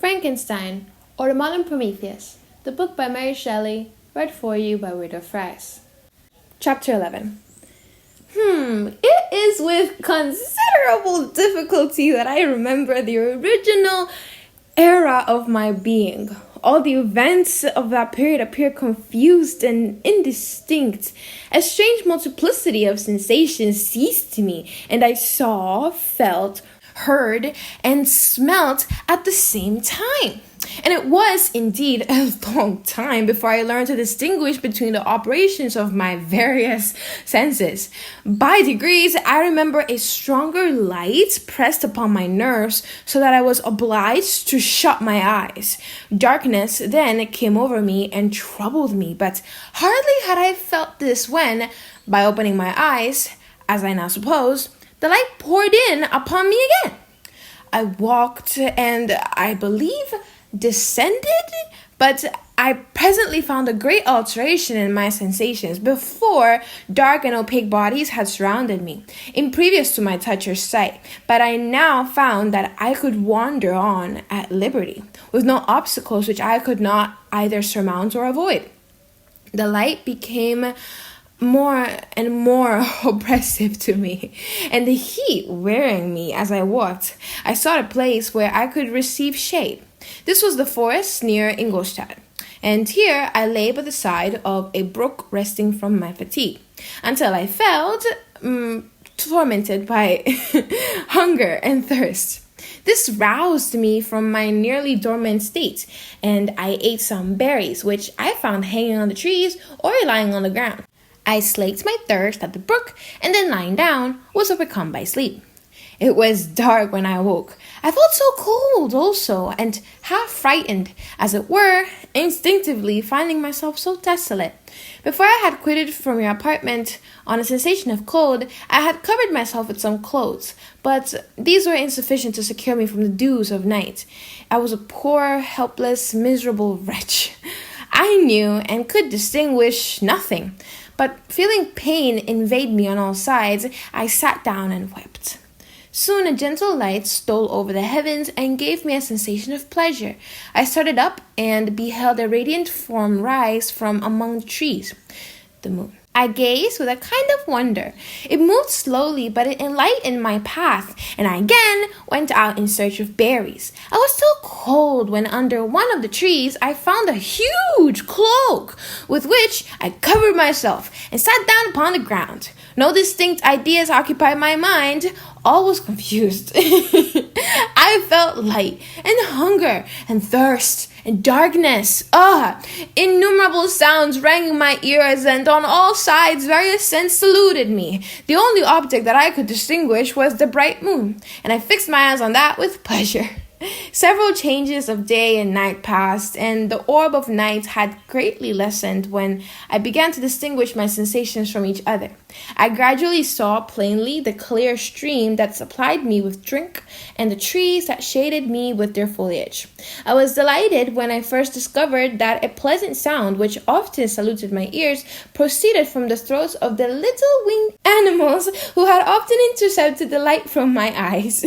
Frankenstein, or Modern Prometheus, the book by Mary Shelley, read for you by Weirdo. Chapter 11. It is with considerable difficulty that I remember the original era of my being. All the events of that period appear confused and indistinct. A strange multiplicity of sensations seized me, and I saw, felt, heard, and smelt at the same time. And it was indeed a long time before I learned to distinguish between the operations of my various senses. By degrees, I remember a stronger light pressed upon my nerves so that I was obliged to shut my eyes. Darkness then came over me and troubled me, but hardly had I felt this when, by opening my eyes, as I now suppose, the light poured in upon me again. I walked and, I believe, descended, but I presently found a great alteration in my sensations. Before, dark and opaque bodies had surrounded me, imprevious to my touch or sight, but I now found that I could wander on at liberty, with no obstacles which I could not either surmount or avoid. The light became more and more oppressive to me, and the heat wearing me as I walked. I sought a place where I could receive shade. This was the forest near Ingolstadt, and here I lay by the side of a brook resting from my fatigue, until I felt tormented by hunger and thirst. This roused me from my nearly dormant state, and I ate some berries, which I found hanging on the trees or lying on the ground. I slaked my thirst at the brook, and then lying down, was overcome by sleep. It was dark when I awoke. I felt so cold also, and half frightened, as it were, instinctively finding myself so desolate. Before I had quitted from your apartment, on a sensation of cold, I had covered myself with some clothes, but these were insufficient to secure me from the dews of night. I was a poor, helpless, miserable wretch. I knew and could distinguish nothing, but feeling pain invade me on all sides, I sat down and wept. Soon a gentle light stole over the heavens and gave me a sensation of pleasure. I started up and beheld a radiant form rise from among the trees, the moon. I gazed with a kind of wonder. It moved slowly, but it enlightened my path, and I again went out in search of berries. I was still cold when under one of the trees I found a huge cloak, with which I covered myself and sat down upon the ground. No distinct ideas occupied my mind. All was confused. I felt light and hunger and thirst and darkness. Innumerable sounds rang in my ears, and on all sides various scents saluted me. The only object that I could distinguish was the bright moon, and I fixed my eyes on that with pleasure. Several changes of day and night passed, and the orb of night had greatly lessened when I began to distinguish my sensations from each other. I gradually saw plainly the clear stream that supplied me with drink, and the trees that shaded me with their foliage. I was delighted when I first discovered that a pleasant sound, which often saluted my ears, proceeded from the throats of the little winged animals who had often intercepted the light from my eyes.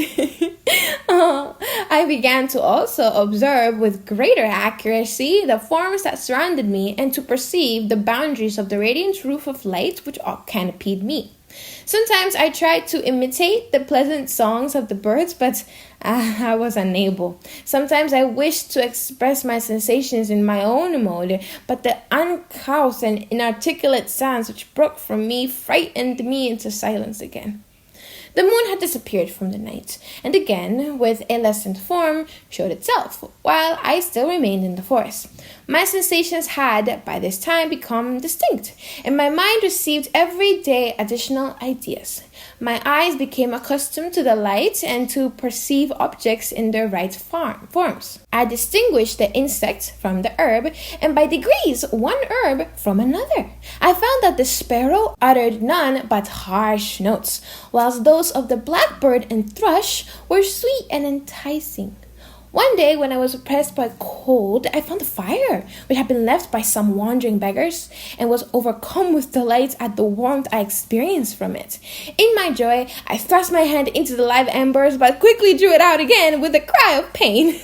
I began to also observe with greater accuracy the forms that surrounded me, and to perceive the boundaries of the radiant roof of light which canopied me. Sometimes I tried to imitate the pleasant songs of the birds, but I was unable. Sometimes I wished to express my sensations in my own mode, but the uncouth and inarticulate sounds which broke from me frightened me into silence again. The moon had disappeared from the night, and again, with a lessened form, showed itself, while I still remained in the forest. My sensations had, by this time, become distinct, and my mind received every day additional ideas. My eyes became accustomed to the light and to perceive objects in their right forms. I distinguished the insect from the herb, and by degrees one herb from another. I found that the sparrow uttered none but harsh notes, whilst those of the blackbird and thrush were sweet and enticing. One day, when I was oppressed by cold, I found a fire, which had been left by some wandering beggars, and was overcome with delight at the warmth I experienced from it. In my joy, I thrust my hand into the live embers, but quickly drew it out again with a cry of pain.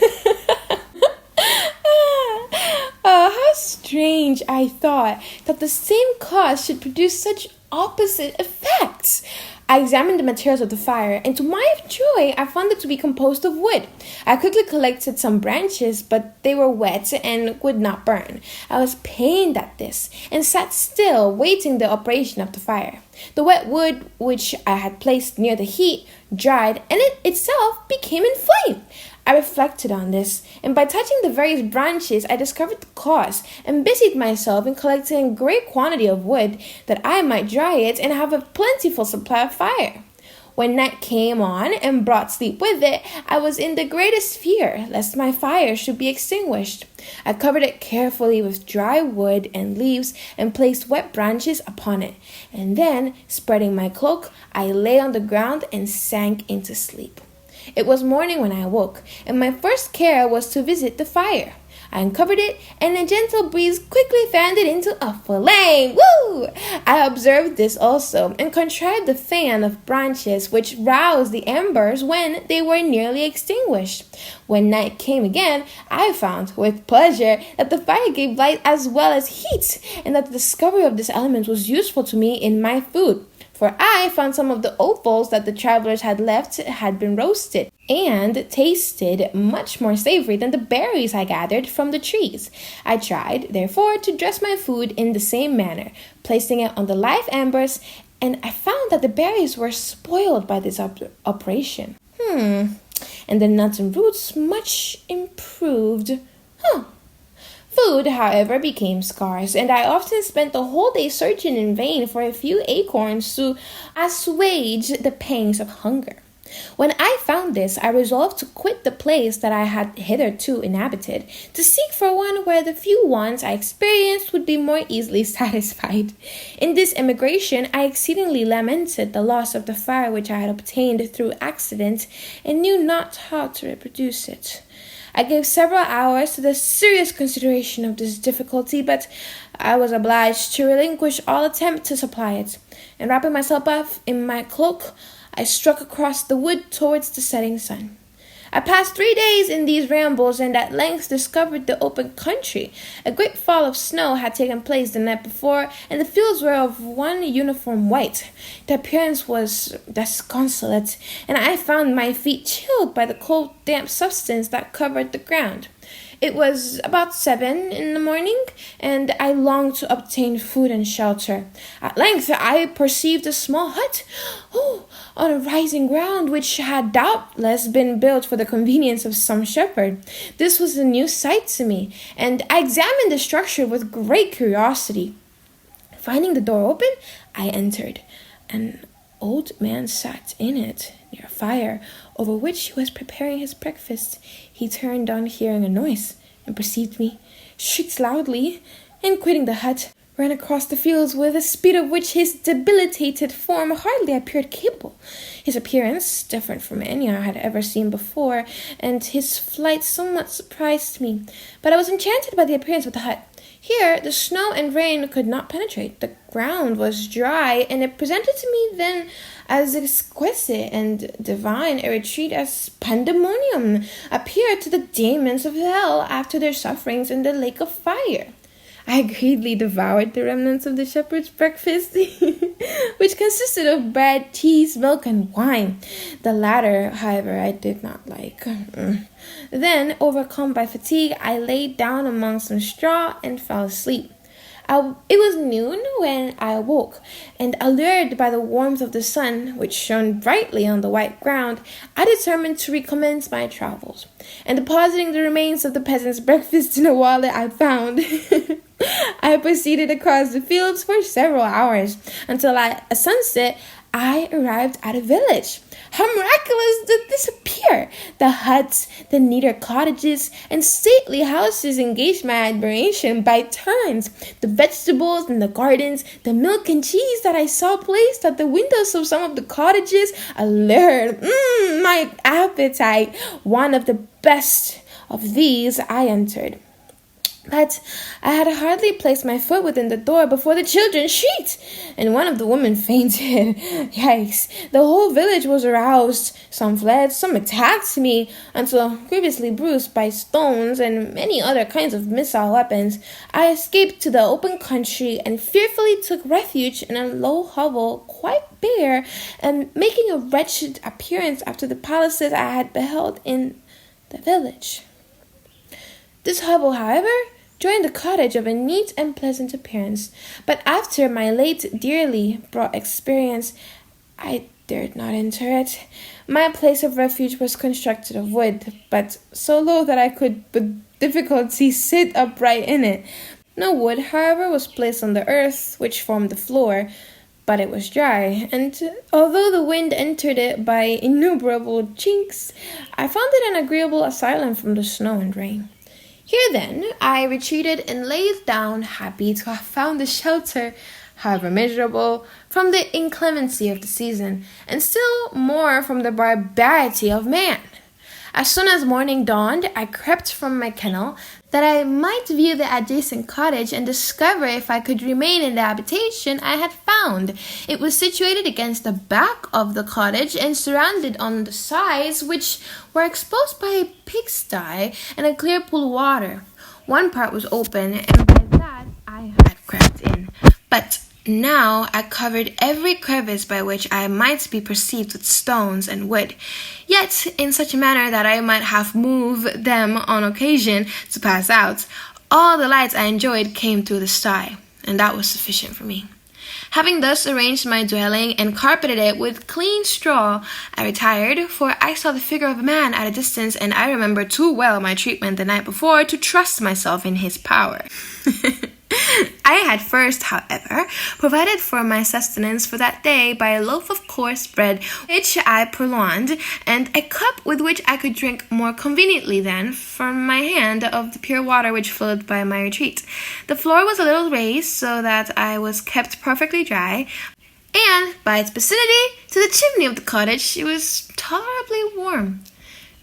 strange, I thought, that the same cause should produce such opposite effects. I examined the materials of the fire, and to my joy, I found it to be composed of wood. I quickly collected some branches, but they were wet and would not burn. I was pained at this, and sat still, waiting the operation of the fire. The wet wood, which I had placed near the heat, dried, and it itself became inflamed. I reflected on this, and by touching the various branches, I discovered the cause, and busied myself in collecting a great quantity of wood, that I might dry it and have a plentiful supply of fire. When night came on and brought sleep with it, I was in the greatest fear, lest my fire should be extinguished. I covered it carefully with dry wood and leaves, and placed wet branches upon it, and then, spreading my cloak, I lay on the ground and sank into sleep. It was morning when I awoke, and my first care was to visit the fire. I uncovered it, and a gentle breeze quickly fanned it into a flame. Woo! I observed this also, and contrived a fan of branches which roused the embers when they were nearly extinguished. When night came again, I found, with pleasure, that the fire gave light as well as heat, and that the discovery of this element was useful to me in my food. For I found some of the offals that the travelers had left had been roasted, and tasted much more savory than the berries I gathered from the trees. I tried, therefore, to dress my food in the same manner, placing it on the live embers, and I found that the berries were spoiled by this operation. And the nuts and roots much improved. Food, however, became scarce, and I often spent the whole day searching in vain for a few acorns to assuage the pangs of hunger. When I found this, I resolved to quit the place that I had hitherto inhabited, to seek for one where the few wants I experienced would be more easily satisfied. In this emigration, I exceedingly lamented the loss of the fire which I had obtained through accident, and knew not how to reproduce it. I gave several hours to the serious consideration of this difficulty, but I was obliged to relinquish all attempt to supply it, and wrapping myself up in my cloak, I struck across the wood towards the setting sun. I passed 3 days in these rambles, and at length discovered the open country. A great fall of snow had taken place the night before, and the fields were of one uniform white. The appearance was disconsolate, and I found my feet chilled by the cold, damp substance that covered the ground. It was about 7 in the morning, and I longed to obtain food and shelter. At length I perceived a small hut on a rising ground, which had doubtless been built for the convenience of some shepherd. This was a new sight to me, and I examined the structure with great curiosity. Finding the door open, I entered. An old man sat in it, near a fire, over which he was preparing his breakfast. He turned on hearing a noise, and perceived me, shrieked loudly, and quitting the hut, ran across the fields with a speed of which his debilitated form hardly appeared capable. His appearance, different from any I had ever seen before, and his flight somewhat surprised me, but I was enchanted by the appearance of the hut. Here the snow and rain could not penetrate. The ground was dry, and it presented to me then as exquisite and divine a retreat as pandemonium appeared to the demons of hell after their sufferings in the lake of fire. I greedily devoured the remnants of the shepherd's breakfast, which consisted of bread, cheese, milk, and wine. The latter, however, I did not like. Then, overcome by fatigue, I lay down among some straw and fell asleep. It was noon when I awoke, and allured by the warmth of the sun, which shone brightly on the white ground, I determined to recommence my travels, and depositing the remains of the peasant's breakfast in a wallet I found, I proceeded across the fields for several hours, until at sunset I arrived at a village. How miraculous did this appear! The huts, the neater cottages, and stately houses engaged my admiration by turns. The vegetables in the gardens, the milk and cheese that I saw placed at the windows of some of the cottages allured my appetite. One of the best of these I entered. But I had hardly placed my foot within the door before the children shrieked, and one of the women fainted. Yikes! The whole village was aroused. Some fled, some attacked me, until, grievously bruised by stones and many other kinds of missile weapons, I escaped to the open country and fearfully took refuge in a low hovel, quite bare, and making a wretched appearance after the palaces I had beheld in the village. This hovel, however, joined the cottage of a neat and pleasant appearance, but after my late dearly bought experience, I dared not enter it. My place of refuge was constructed of wood, but so low that I could with difficulty sit upright in it. No wood, however, was placed on the earth, which formed the floor, but it was dry, and although the wind entered it by innumerable chinks, I found it an agreeable asylum from the snow and rain. Here, then, I retreated and laid down, happy to have found a shelter, however miserable, from the inclemency of the season, and still more from the barbarity of man. As soon as morning dawned, I crept from my kennel, that I might view the adjacent cottage and discover if I could remain in the habitation I had found. It was situated against the back of the cottage and surrounded on the sides, which were exposed by a pigsty and a clear pool of water. One part was open, and by that I had crept in. But now I covered every crevice by which I might be perceived with stones and wood, yet in such a manner that I might have moved them on occasion to pass out. All the lights I enjoyed came through the sty, and that was sufficient for me. Having thus arranged my dwelling and carpeted it with clean straw, I retired, for I saw the figure of a man at a distance, and I remembered too well my treatment the night before to trust myself in his power. I had first, however, provided for my sustenance for that day by a loaf of coarse bread, which I purloined, and a cup with which I could drink more conveniently than from my hand of the pure water which flowed by my retreat. The floor was a little raised, so that I was kept perfectly dry, and by its vicinity to the chimney of the cottage it was tolerably warm.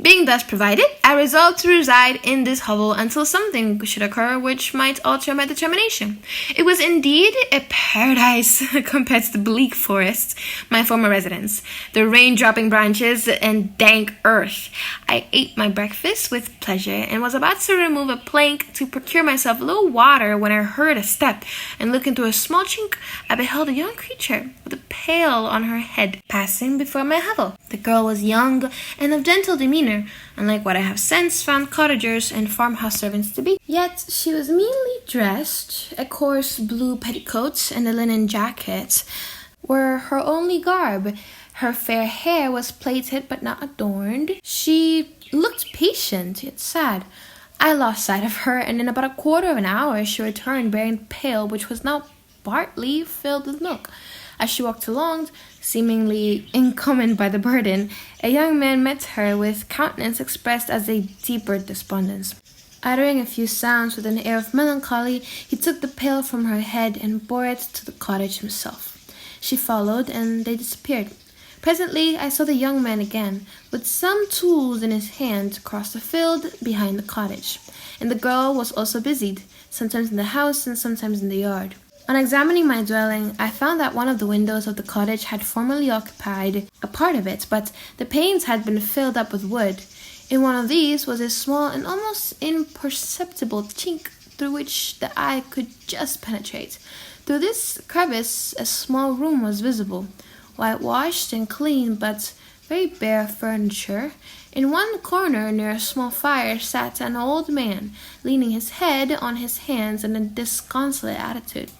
Being thus provided, I resolved to reside in this hovel until something should occur which might alter my determination. It was indeed a paradise compared to the bleak forest, my former residence, the rain-dropping branches and dank earth. I ate my breakfast with pleasure and was about to remove a plank to procure myself a little water when I heard a step, and looking through a small chink, I beheld a young creature with a pail on her head passing before my hovel. The girl was young and of gentle demeanor, unlike what I have since found cottagers and farmhouse servants to be. Yet she was meanly dressed. A coarse blue petticoat and a linen jacket were her only garb. Her fair hair was plaited but not adorned. She looked patient yet sad. I lost sight of her, and in about a quarter of an hour she returned bearing the pail, which was now partly filled with milk. As she walked along, seemingly encumbered by the burden, a young man met her with countenance expressed as a deeper despondence. Uttering a few sounds with an air of melancholy, he took the pail from her head and bore it to the cottage himself. She followed, and they disappeared. Presently I saw the young man again, with some tools in his hand, cross the field behind the cottage, and the girl was also busied, sometimes in the house and sometimes in the yard. On examining my dwelling, I found that one of the windows of the cottage had formerly occupied a part of it, but the panes had been filled up with wood. In one of these was a small and almost imperceptible chink through which the eye could just penetrate. Through this crevice a small room was visible, whitewashed and clean, but very bare furniture. In one corner, near a small fire, sat an old man, leaning his head on his hands in a disconsolate attitude.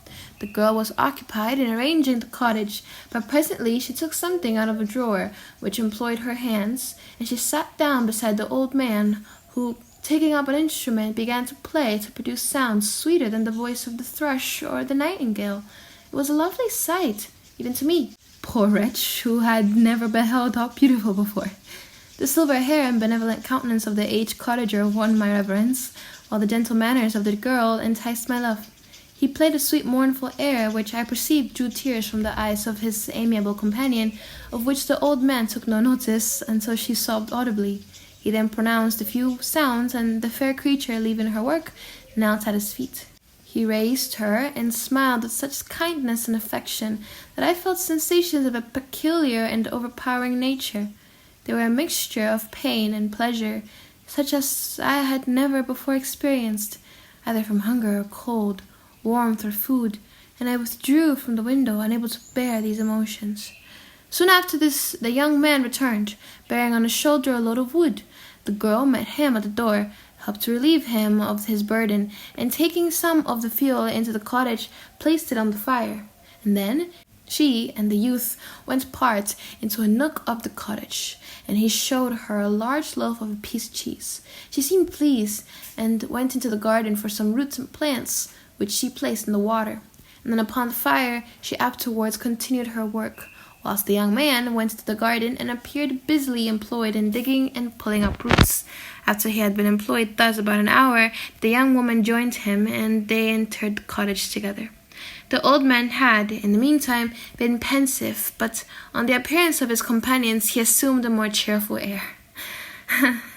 The girl was occupied in arranging the cottage, but presently she took something out of a drawer, which employed her hands, and she sat down beside the old man, who, taking up an instrument, began to play to produce sounds sweeter than the voice of the thrush or the nightingale. It was a lovely sight, even to me, poor wretch, who had never beheld aught beautiful before. The silver hair and benevolent countenance of the aged cottager won my reverence, while the gentle manners of the girl enticed my love. He played a sweet mournful air, which I perceived drew tears from the eyes of his amiable companion, of which the old man took no notice until she sobbed audibly. He He then pronounced a few sounds, and the fair creature, leaving her work, knelt at his feet. He raised her and smiled with such kindness and affection that I felt sensations of a peculiar and overpowering nature. They were a mixture of pain and pleasure, such as I had never before experienced, either from hunger or cold, warmth or food, and I withdrew from the window, unable to bear these emotions. Soon after this, the young man returned, bearing on his shoulder a load of wood. The girl met him at the door, helped to relieve him of his burden, and taking some of the fuel into the cottage, placed it on the fire. And then she and the youth went apart into a nook of the cottage, and he showed her a large loaf of a piece of cheese. She seemed pleased, and went into the garden for some roots and plants, which she placed in the water. And then upon the fire she afterwards continued her work, whilst the young man went to the garden and appeared busily employed in digging and pulling up roots. After he had been employed thus about an hour, the young woman joined him, and they entered the cottage together. The old man had, in the meantime, been pensive, but on the appearance of his companions he assumed a more cheerful air.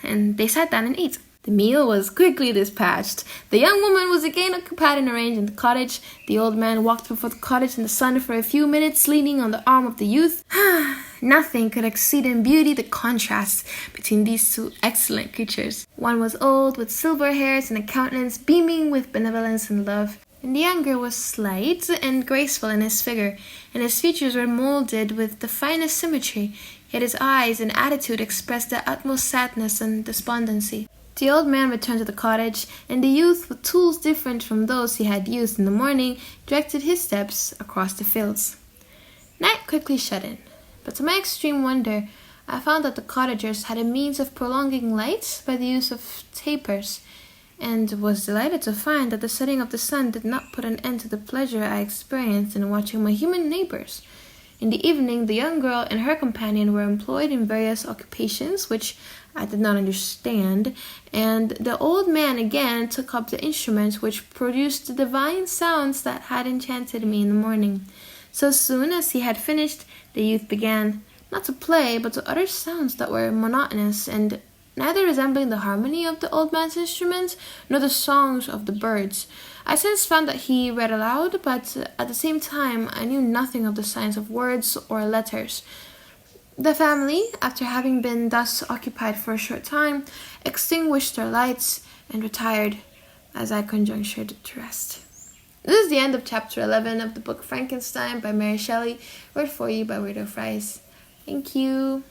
And they sat down and ate. The meal was quickly dispatched. The young woman was again occupied in arranging the cottage. The old man walked before the cottage in the sun for a few minutes, leaning on the arm of the youth. Nothing could exceed in beauty the contrast between these two excellent creatures. One was old, with silver hairs and a countenance beaming with benevolence and love, and the younger was slight and graceful in his figure, and his features were molded with the finest symmetry, yet his eyes and attitude expressed the utmost sadness and despondency. The old man returned to the cottage, and the youth, with tools different from those he had used in the morning, directed his steps across the fields. Night quickly shut in, but to my extreme wonder, I found that the cottagers had a means of prolonging light by the use of tapers, and was delighted to find that the setting of the sun did not put an end to the pleasure I experienced in watching my human neighbors. In the evening, the young girl and her companion were employed in various occupations which I did not understand, and the old man again took up the instrument which produced the divine sounds that had enchanted me in the morning. So soon as he had finished, the youth began, not to play, but to utter sounds that were monotonous, and neither resembling the harmony of the old man's instrument, nor the songs of the birds. I since found that he read aloud, but at the same time I knew nothing of the signs of words or letters. The family, after having been thus occupied for a short time, extinguished their lights and retired, as I conjectured, to rest. This is the end of chapter 11 of the book Frankenstein by Mary Shelley, read for you by Weirdo. Thank you.